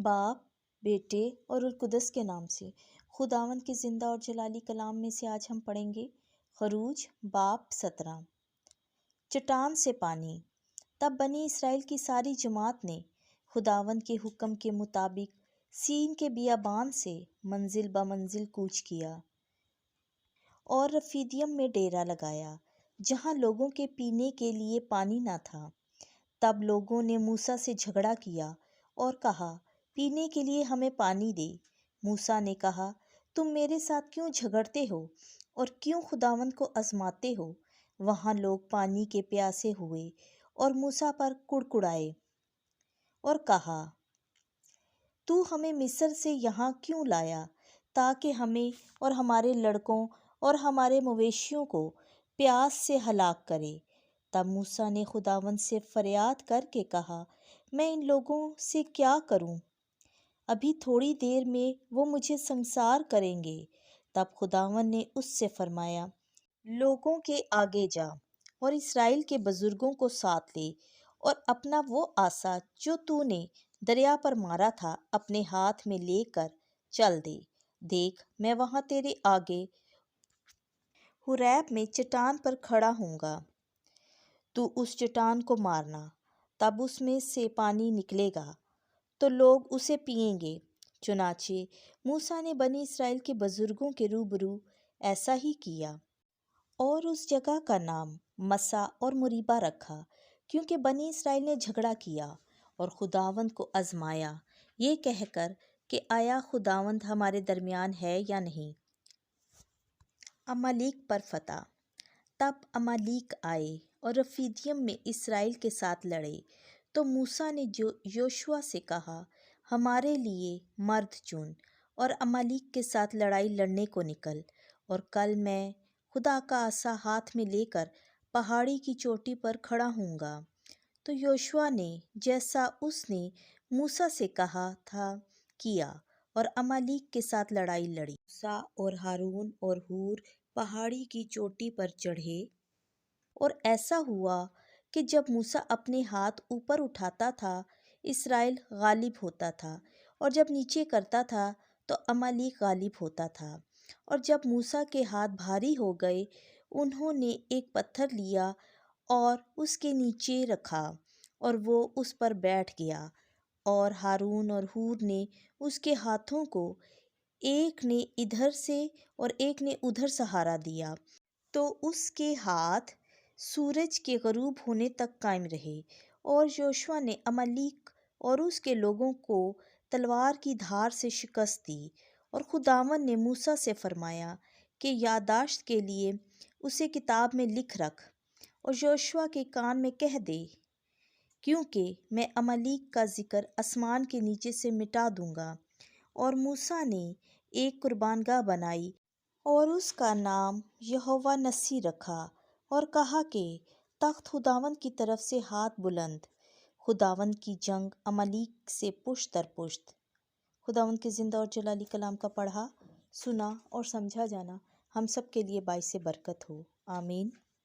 باپ، بیٹے اور روح القدس کے نام سے۔ خداوند کے زندہ اور جلالی کلام میں سے آج ہم پڑھیں گے خروج باب 17۔ چٹان سے پانی۔ تب بنی اسرائیل کی ساری جماعت نے خداوند کے حکم کے مطابق سین کے بیابان سے منزل بمنزل کوچ کیا اور رفیدیم میں ڈیرا لگایا، جہاں لوگوں کے پینے کے لیے پانی نہ تھا۔ تب لوگوں نے موسیٰ سے جھگڑا کیا اور کہا، پینے کے لیے ہمیں پانی دے۔ موسیٰ نے کہا، تم میرے ساتھ کیوں جھگڑتے ہو اور کیوں خداوند کو آزماتے ہو؟ وہاں لوگ پانی کے پیاسے ہوئے اور موسیٰ پر کڑکڑائے اور کہا، تو ہمیں مصر سے یہاں کیوں لایا تاکہ ہمیں اور ہمارے لڑکوں اور ہمارے مویشیوں کو پیاس سے ہلاک کرے؟ تب موسیٰ نے خداوند سے فریاد کر کے کہا، میں ان لوگوں سے کیا کروں؟ ابھی تھوڑی دیر میں وہ مجھے سنسار کریں گے۔ تب خداوند نے اس سے فرمایا، لوگوں کے آگے جا اور اسرائیل کے بزرگوں کو ساتھ لے اور اپنا وہ عصا جو تو نے دریا پر مارا تھا اپنے ہاتھ میں لے کر چل دے۔ دیکھ، میں وہاں تیرے آگے حوریب میں چٹان پر کھڑا ہوں گا، تو اس چٹان کو مارنا، تب اس میں سے پانی نکلے گا تو لوگ اسے پئیں گے۔ چنانچہ موسیٰ نے بنی اسرائیل کے بزرگوں کے روبرو ایسا ہی کیا اور اس جگہ کا نام مسا اور مریبہ رکھا، کیونکہ بنی اسرائیل نے جھگڑا کیا اور خداوند کو آزمایا، یہ کہہ کر کہ آیا خداوند ہمارے درمیان ہے یا نہیں۔ عمالیق پر فتح۔ تب عمالیق آئے اور رفیدیم میں اسرائیل کے ساتھ لڑے، تو موسیٰ نے یوشوا سے کہا، ہمارے لیے مرد چن اور عمالیق کے ساتھ لڑائی لڑنے کو نکل، اور کل میں خدا کا عصا ہاتھ میں لے کر پہاڑی کی چوٹی پر کھڑا ہوں گا۔ تو یوشوا نے جیسا اس نے موسیٰ سے کہا تھا کیا اور عمالیق کے ساتھ لڑائی لڑی۔ موسیٰ اور ہارون اور ہور پہاڑی کی چوٹی پر چڑھے، اور ایسا ہوا کہ جب موسیٰ اپنے ہاتھ اوپر اٹھاتا تھا اسرائیل غالب ہوتا تھا، اور جب نیچے کرتا تھا تو عمالیق غالب ہوتا تھا۔ اور جب موسیٰ کے ہاتھ بھاری ہو گئے، انہوں نے ایک پتھر لیا اور اس کے نیچے رکھا اور وہ اس پر بیٹھ گیا، اور ہارون اور ہور نے اس کے ہاتھوں کو ایک نے ادھر سے اور ایک نے ادھر سہارا دیا، تو اس کے ہاتھ سورج کے غروب ہونے تک قائم رہے۔ اور یوشوا نے عمالیق اور اس کے لوگوں کو تلوار کی دھار سے شکست دی۔ اور خداوند نے موسیٰ سے فرمایا کہ یادداشت کے لیے اسے کتاب میں لکھ رکھ اور یوشوا کے کان میں کہہ دے، کیونکہ میں عمالیق کا ذکر آسمان کے نیچے سے مٹا دوں گا۔ اور موسیٰ نے ایک قربان گاہ بنائی اور اس کا نام یہوہ نسی رکھا، اور کہا کہ تخت خداوند کی طرف سے ہاتھ بلند، خداوند کی جنگ عمالیق سے پشت در پشت۔ خداوند کے زندہ اور جلالی کلام کا پڑھا، سنا اور سمجھا جانا ہم سب کے لیے باعث برکت ہو، آمین۔